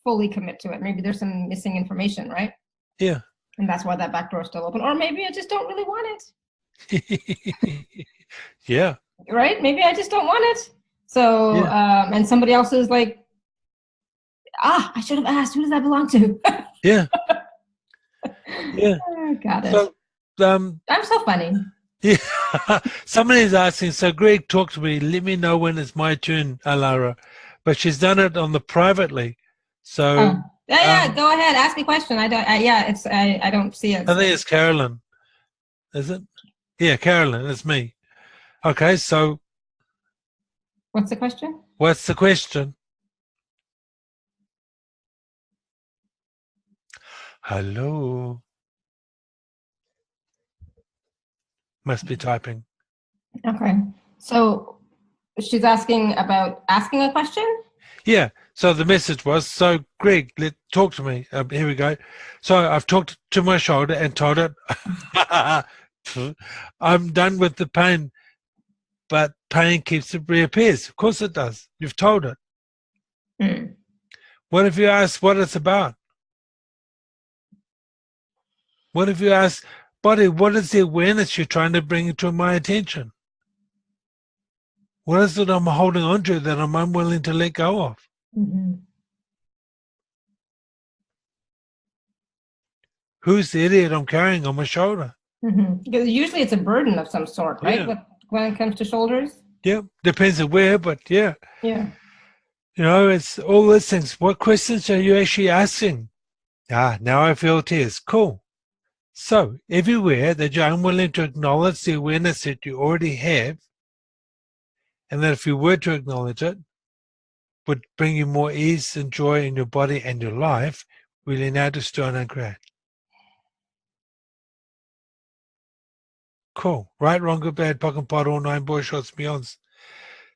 fully commit to it. Maybe there's some missing information, right? Yeah. And that's why that back door is still open. Or maybe I just don't really want it. Yeah. Right? Maybe I just don't want it. So, and somebody else is like, I should have asked, who does that belong to? Yeah. Yeah. Got it. So, I'm so funny. Yeah. Somebody's asking, so Greg, talk to me. Let me know when it's my turn, Alara. But she's done it on the privately. So go ahead. Ask me a question. I don't see it. I think it's Carolyn. Is it? Yeah, Carolyn, it's me. Okay, so what's the question? What's the question? Hello. Must be typing. Okay. So she's asking about asking a question? Yeah. So the message was, so Greg, talk to me. Here we go. So I've talked to my shoulder and told it, I'm done with the pain, but pain keeps it reappears. Of course it does. You've told it. Mm. What if you ask what it's about? What if you ask, body, what is the awareness you're trying to bring to my attention? What is it I'm holding on to that I'm unwilling to let go of? Mm-hmm. Who's the idiot I'm carrying on my shoulder? Mm-hmm. Because usually it's a burden of some sort, right? Yeah. When it comes to shoulders? Yeah, depends on where, but yeah. Yeah. It's all those things. What questions are you actually asking? Now I feel tears. Cool. So everywhere that you're unwilling to acknowledge the awareness that you already have, and that if you were to acknowledge it, would bring you more ease and joy in your body and your life, will you now destroy and uncreate? Cool. Right, wrong, good, bad, pock and pot, all nine boy shots, beyonds.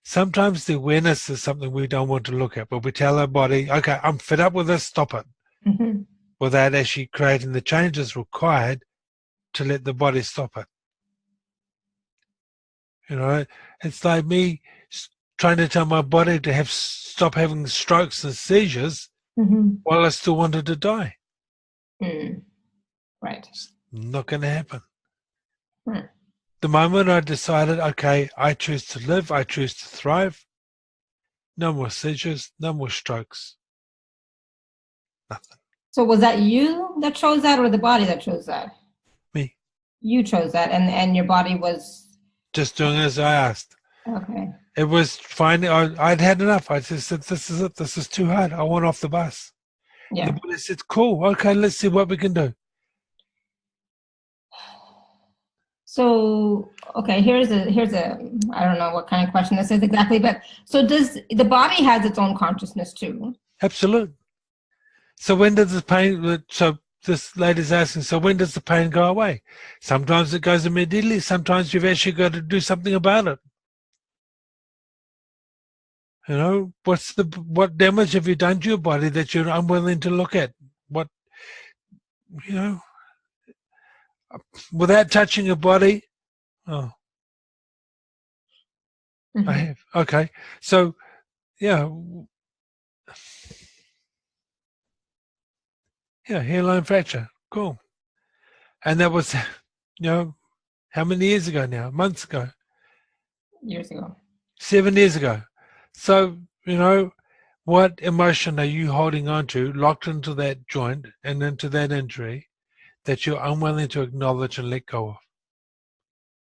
Sometimes the awareness is something we don't want to look at, but we tell our body, okay, I'm fed up with this, stop it. Mm-hmm. Without actually creating the changes required to let the body stop it. It's like me trying to tell my body to stop having strokes and seizures while I still wanted to die. Right. It's not going to happen. Hmm. The moment I decided, okay, I choose to live, I choose to thrive, no more seizures, no more strokes, nothing. So was that you that chose that, or the body that chose that? Me. You chose that, and your body was just doing as I asked. Okay. It was fine. I'd had enough. I just said, this is it. This is too hard. I want off the bus. Yeah. The body said, cool. Okay, let's see what we can do. So, okay, here's a I don't know what kind of question this is exactly, but so does the body has its own consciousness too? Absolutely. So when does the pain, so this lady's asking, so when does the pain go away? Sometimes it goes immediately. Sometimes you've actually got to do something about it. What damage have you done to your body that you're unwilling to look at? What, without touching your body? Oh, I have. Okay. So, yeah, hairline fracture. Cool. And that was, how many years ago now? Months ago? Years ago. 7 years ago. So, What emotion are you holding on to, locked into that joint and into that injury, that you're unwilling to acknowledge and let go of?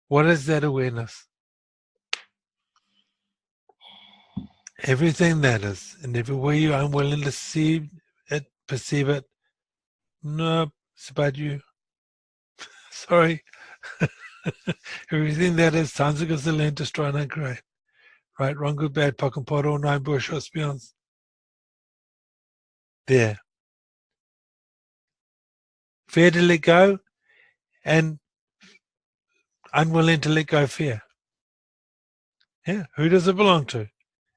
What is that awareness? Everything that is, and everywhere you're unwilling to see it, perceive it, no, it's about you. Sorry. Everything that is, sounds like it's a land, destroy, and uncreate. Right, wrong, good, bad, puck and pot, all nine, bush, or beyond. There. Fear to let go, and unwilling to let go of fear. Yeah, who does it belong to?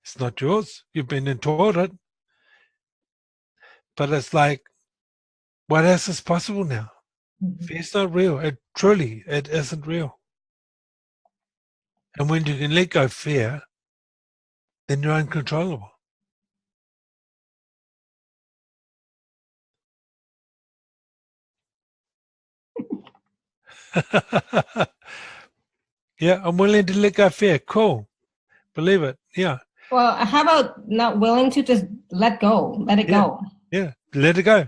It's not yours. You've been taught it. But it's like, what else is possible now? Mm-hmm. Fear's not real. It isn't real. And when you can let go of fear, then you're uncontrollable. Yeah, I'm willing to let go of fear. Cool. Believe it. Yeah. Well, how about not willing to just let go, let it go? Yeah, let it go.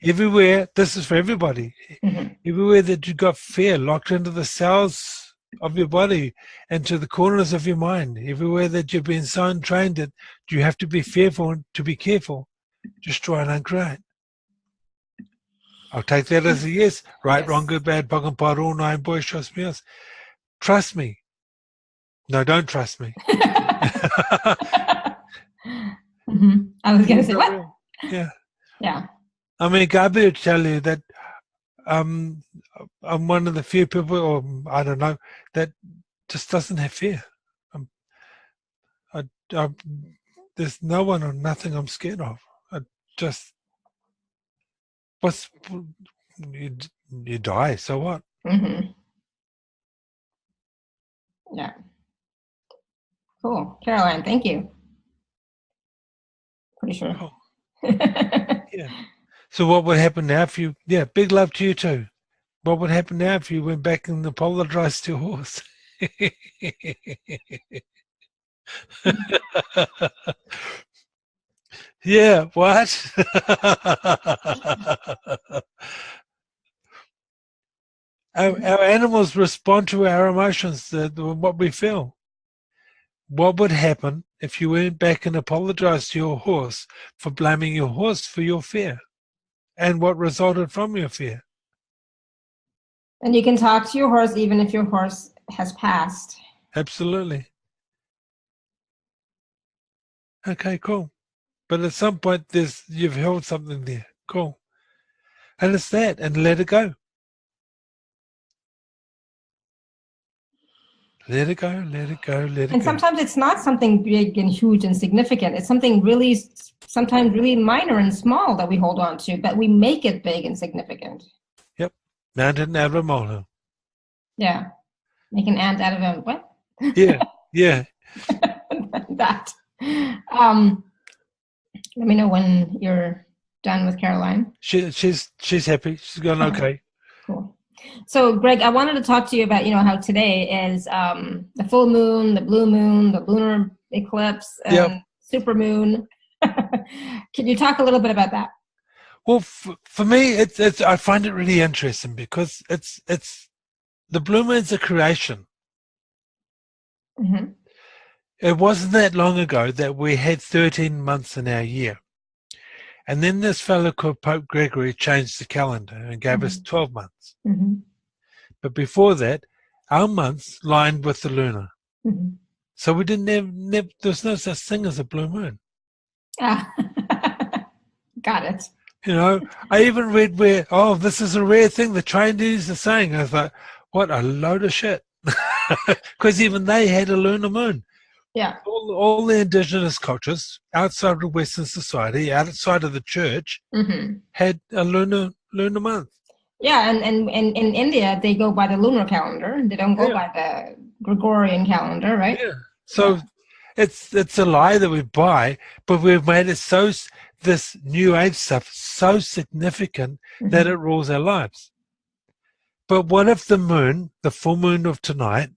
Everywhere, this is for everybody. Mm-hmm. Everywhere that you've got fear locked into the cells of your body and to the corners of your mind, everywhere that you've been so untrained that you have to be fearful and to be careful, just try and uncreate. I'll take that as a yes. Right, Yes. wrong, good, bad, pug and pot, all nine, boys, trust me. Trust me. No, don't trust me. Mm-hmm. I was going to say, what? Real. Yeah. Yeah. I mean, Gabi would tell you that I'm one of the few people, or I don't know, that just doesn't have fear. There's no one or nothing I'm scared of. I just, you die, so what? Mm-hmm. Yeah. Cool. Caroline, thank you. Pretty sure. Oh, yeah. So what would happen now if you, big love to you too. What would happen now if you went back and apologized to your horse? Yeah, what? Our animals respond to our emotions, what we feel. What would happen if you went back and apologized to your horse for blaming your horse for your fear and what resulted from your fear? And you can talk to your horse even if your horse has passed. Absolutely. Okay, cool. But at some point, you've held something there. Cool. And it's that, and let it go. Let it go, let it go, let it go. And sometimes it's not something big and huge and significant. It's something really, sometimes really minor and small that we hold on to, but we make it big and significant. Yep. Mountain out of a molehill. Yeah. Make an ant out of a what? Yeah, yeah. That. Let me know when you're done with Caroline. She's happy. She's going okay. Cool. So, Greg, I wanted to talk to you about, how today is the full moon, the blue moon, the lunar eclipse, and super moon. Can you talk a little bit about that? Well, for me, it's I find it really interesting because it's the blue moon's a creation. Mm-hmm. It wasn't that long ago that we had 13 months in our year. And then this fellow called Pope Gregory changed the calendar and gave us 12 months. Mm-hmm. But before that, our months lined with the lunar. Mm-hmm. So we didn't have there's no such thing as a blue moon. Ah. Got it. I even read where, this is a rare thing the Chinese are saying. I was like, what a load of shit. Because even they had a lunar moon. Yeah. All the indigenous cultures outside of Western society, outside of the church, had a lunar month. Yeah, and in India, they go by the lunar calendar. They don't go by the Gregorian calendar, right? Yeah. So it's a lie that we buy, but we've made it this new age stuff so significant that it rules our lives. But what if the moon, the full moon of tonight,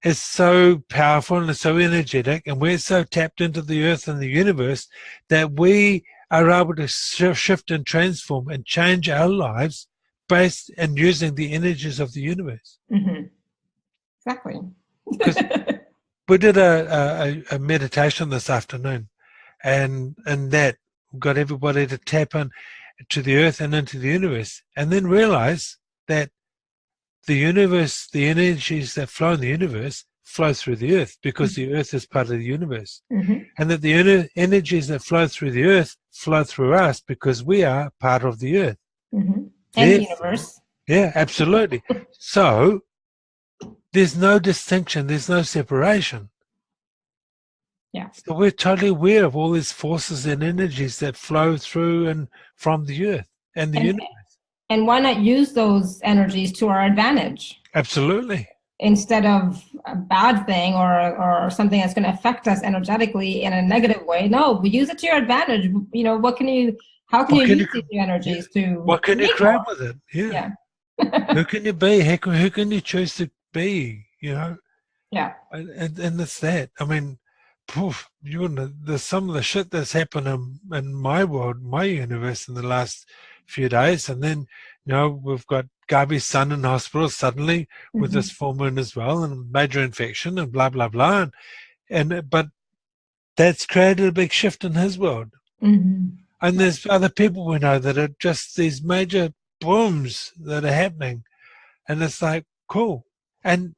is so powerful and so energetic, and we're so tapped into the earth and the universe that we are able to shift and transform and change our lives based and using the energies of the universe. Mm-hmm. Exactly. Because we did a meditation this afternoon, and that got everybody to tap in to the earth and into the universe, and then realize that the universe, the energies that flow in the universe flow through the earth because the earth is part of the universe. Mm-hmm. And that the energies that flow through the earth flow through us because we are part of the earth. Mm-hmm. And the universe. Yeah, absolutely. So there's no distinction, there's no separation. Yeah. So we're totally aware of all these forces and energies that flow through and from the earth and the universe. And why not use those energies to our advantage? Absolutely. Instead of a bad thing or something that's going to affect us energetically in a negative way. No, we use it to your advantage. You know, how can you use these energies to... What can you create with it? Yeah. Who can you be? Who can you choose to be? You know? Yeah. And it's that. I mean, there's some of the shit that's happened in my world, my universe in the last few days, and then we've got Gabi's son in hospital suddenly with this full moon as well, and major infection and blah blah blah, but that's created a big shift in his world. And there's other people we know that are just these major booms that are happening, and it's like cool. And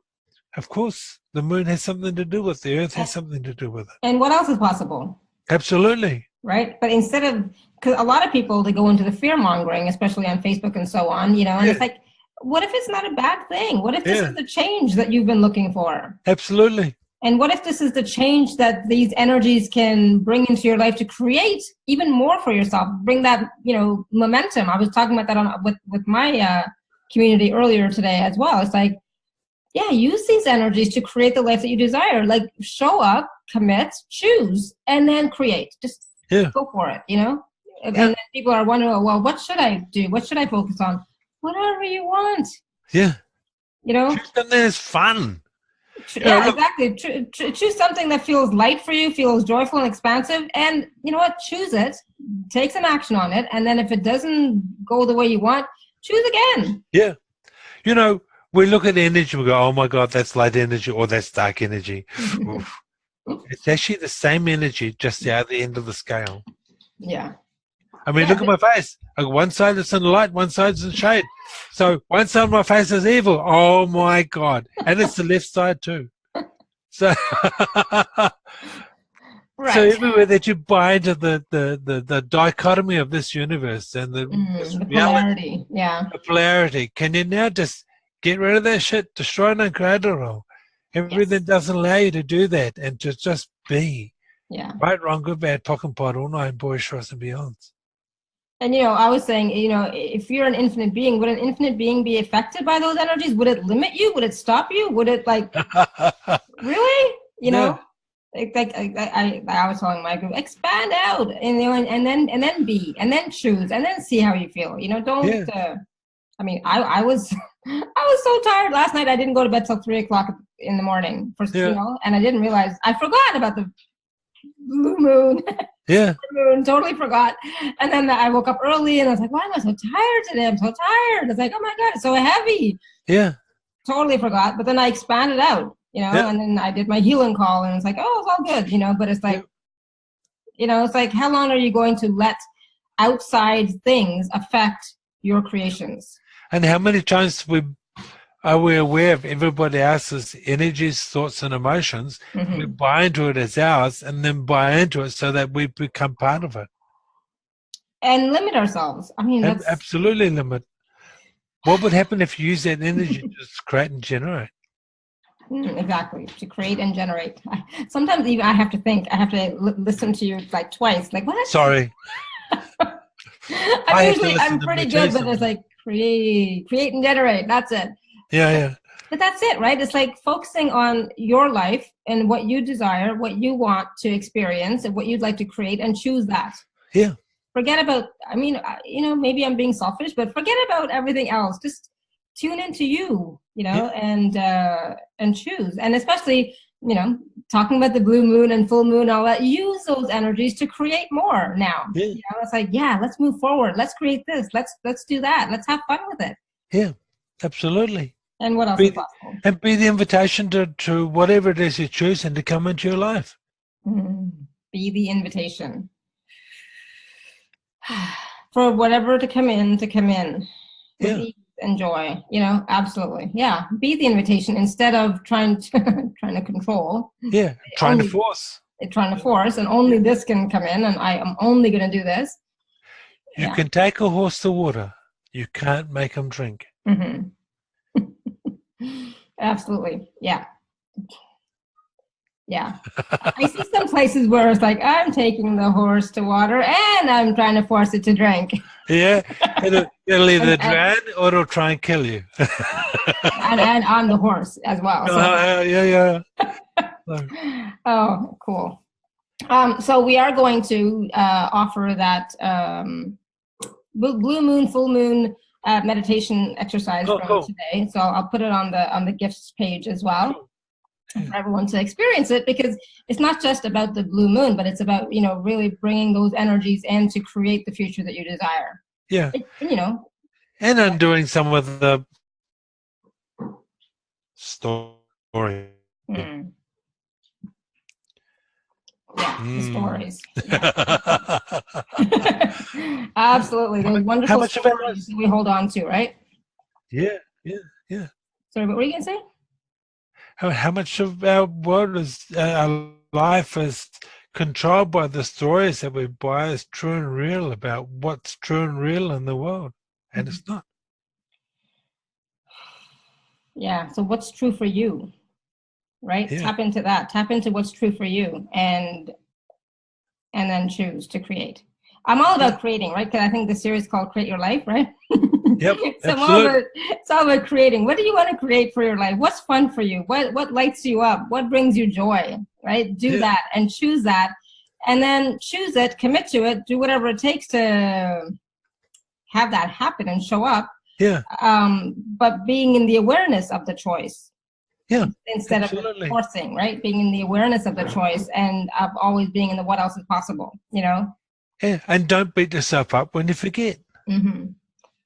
of course, the moon has something to do with it. The earth has something to do with it. And what else is possible? Absolutely. Right? But instead of, because a lot of people, they go into the fear mongering, especially on Facebook and so on, and it's like, what if it's not a bad thing? What if this is the change that you've been looking for? Absolutely. And what if this is the change that these energies can bring into your life to create even more for yourself? Bring that, momentum. I was talking about that with my community earlier today as well. It's like, use these energies to create the life that you desire. Like, show up, commit, choose, and then create. Just go for it, And then people are wondering, well, what should I do? What should I focus on? Whatever you want. Yeah. Choose something that's fun. Exactly. Choose something that feels light for you, feels joyful and expansive, and you know what? Choose it. Take some action on it, and then if it doesn't go the way you want, choose again. Yeah. We look at the energy and we go, oh my God, that's light energy or that's dark energy. It's actually the same energy, just the other end of the scale. Yeah. I mean, look at my face. One side is in light, one side is in shade. So one side of my face is evil. Oh my God. And it's the left side too. So, So everywhere that you buy into the dichotomy of this universe and the polarity, the polarity, can you now just get rid of that shit, destroy it and create it all? Everything doesn't allow you to do that and to just be. Yeah. Right, wrong, good, bad, pock and pot, all nine boys, shorts and beyonds. And, I was saying, if you're an infinite being, would an infinite being be affected by those energies? Would it limit you? Would it stop you? Would it really? No. I was telling my group, expand out and then be, and then choose, and then see how you feel. Don't, I was so tired last night. I didn't go to bed till 3:00 in the morning and I didn't realize I forgot about the blue moon. Totally forgot. And then I woke up early and I was like, why am I so tired today? I'm so tired. It's like, oh my God, it's so heavy. Totally forgot. But then I expanded out, and then I did my healing call and it's like, oh, it's all good, but it's like, it's like, how long are you going to let outside things affect your creations? And how many times are we aware of everybody else's energies, thoughts, and emotions? We buy into it as ours and then buy into it so that we become part of it. And limit ourselves. That's... Absolutely limit. What would happen if you use that energy to just create and generate? Exactly, to create and generate. Sometimes even I have to think. I have to listen to you like twice. Like, what? Sorry. I'm pretty good, but it's like create and generate. That's it. Yeah. But that's it, right? It's like focusing on your life and what you desire, what you want to experience, and what you'd like to create, and choose that. Yeah. Forget about, maybe I'm being selfish, but forget about everything else. Just tune into you. and choose. And especially, talking about the blue moon and full moon and all that, use those energies to create more now. Yeah. It's like, let's move forward. Let's create this. Let's do that. Let's have fun with it. Yeah, absolutely. And what else is possible? And be the invitation to whatever it is you choose and to come into your life. Be the invitation. For whatever to come in. Yeah. Enjoy, absolutely. Yeah. Be the invitation instead of trying to control. Yeah. Trying to force. And only this can come in and I am only going to do this. You can take a horse to water. You can't make him drink. Mm-hmm. Absolutely. Yeah. Yeah. I see some places where it's like, I'm taking the horse to water and I'm trying to force it to drink. Yeah. It'll either drown or it'll try and kill you. and I'm the horse as well. So. Yeah. Oh, cool. So we are going to offer that blue moon, full moon meditation exercise today. So I'll put it on the gifts page as well. For everyone to experience it, because it's not just about the blue moon, but it's about, really bringing those energies in to create the future that you desire. Yeah. And undoing some of the story. Yeah, the stories. Yeah. Absolutely. Those wonderful stories that we hold on to, right? Yeah. Sorry, what were you going to say? How much of our world our life is controlled by the stories that we buy as true and real about what's true and real in the world, and it's not. Yeah. So what's true for you, right? Yeah. Tap into that. Tap into what's true for you, and then choose to create. I'm all about creating, right? Because I think the series is called "Create Your Life," right? Yep. So it's all about creating. What do you want to create for your life? What's fun for you? What lights you up? What brings you joy? Right? Do that and choose that, and then choose it. Commit to it. Do whatever it takes to have that happen and show up. Yeah. But being in the awareness of the choice. Yeah. Instead of forcing, right? Being in the awareness of the choice and of always being in the what else is possible. Yeah. And don't beat yourself up when you forget. Mm-hmm.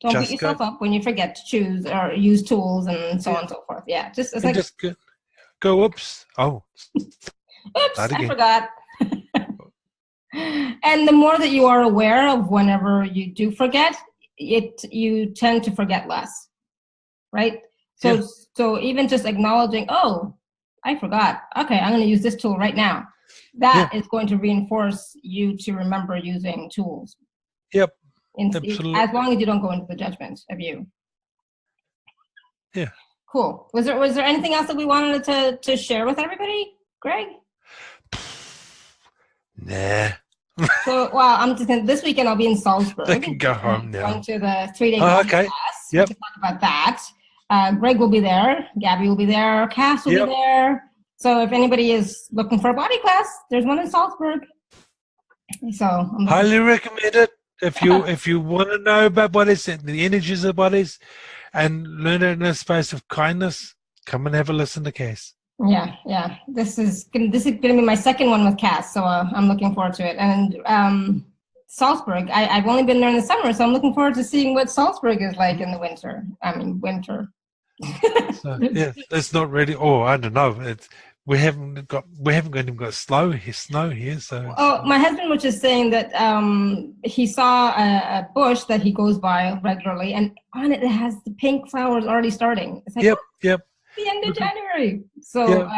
Don't beat yourself up when you forget to choose or use tools and so on and so forth. Yeah, just go. Oops! Oh, oops! I forgot. And the more that you are aware of whenever you do forget, you tend to forget less, right? So even just acknowledging, oh, I forgot. Okay, I'm going to use this tool right now. That is going to reinforce you to remember using tools. Yep. Absolutely. As long as you don't go into the judgment of you. Yeah. Cool. Was there anything else that we wanted to share with everybody, Greg? Nah. So, I'm just this weekend I'll be in Salzburg. I can go home now. Going to the 3-day class. Yep. We can talk about that. Greg will be there. Gabby will be there. Cass will be there. So if anybody is looking for a body class, there's one in Salzburg. So highly recommend it. If you want to know about bodies and the energies of bodies and learn it in a space of kindness, come and have a listen to Cass. Yeah. This is going to be my second one with Cass, so I'm looking forward to it. And Salzburg, I've only been there in the summer, so I'm looking forward to seeing what Salzburg is like in the winter. Winter. So, it's not really. Oh, I don't know. We haven't even got snow here. So. Oh, my husband was just saying that he saw a bush that he goes by regularly, and on it has the pink flowers already starting. It's like, yep. The end of January. So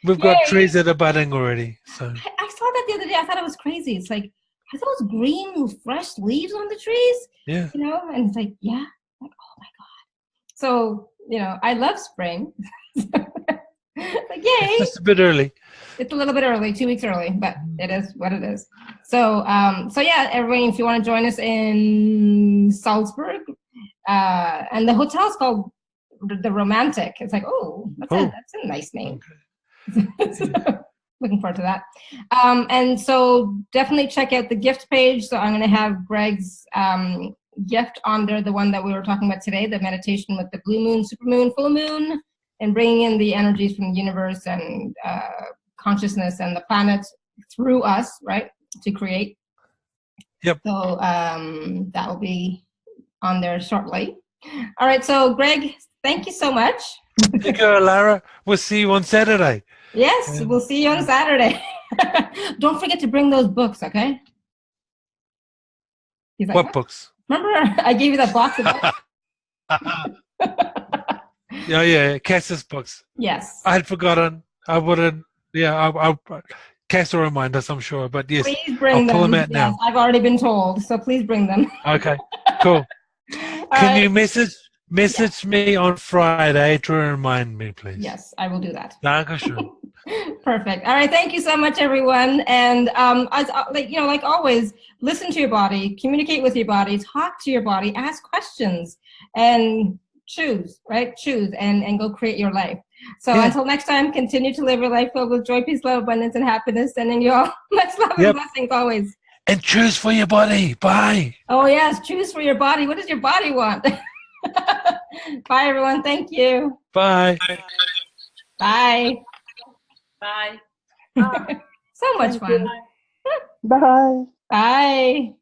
we've got trees that are budding already. So I saw that the other day. I thought it was crazy. It's like, are those green, fresh leaves on the trees? Yeah. And it's like, yeah. Like, oh my God. So I love spring. Like, yay! It's just a bit early. It's a little bit early, 2 weeks early, but it is what it is. So, everybody, if you want to join us in Salzburg, and the hotel's called the Romantic. It's like, that's a nice name. Okay. So, looking forward to that. And so definitely check out the gift page. So I'm going to have Greg's gift under the one that we were talking about today, the meditation with the blue moon, super moon, full moon, and bringing in the energies from the universe and consciousness and the planets through us, right, to create. Yep. So that will be on there shortly. All right. So, Greg, thank you so much. Thank you, Lara. We'll see you on Saturday. Yes, we'll see you on Saturday. Don't forget to bring those books, okay? He's like, What books? Remember I gave you that box of books? Yeah, Cass's books. Yes. I had forgotten. I wouldn't. Yeah, I'll Cass will remind us, I'm sure. But yes, please bring I'll pull them out yes, now. I've already been told, so please bring them. Okay, cool. Can you message me on Friday to remind me, please? Yes, I will do that. Dankeschön. Perfect. All right, thank you so much, everyone. And as like always, listen to your body, communicate with your body, talk to your body, ask questions, and choose, right? Choose and go create your life. So until next time, continue to live your life filled with joy, peace, love, abundance, and happiness. Sending you all much love and blessings always. And choose for your body. Bye. Oh yes, choose for your body. What does your body want? Bye, everyone. Thank you. Bye. Bye. Bye. So much fun. Bye. Bye.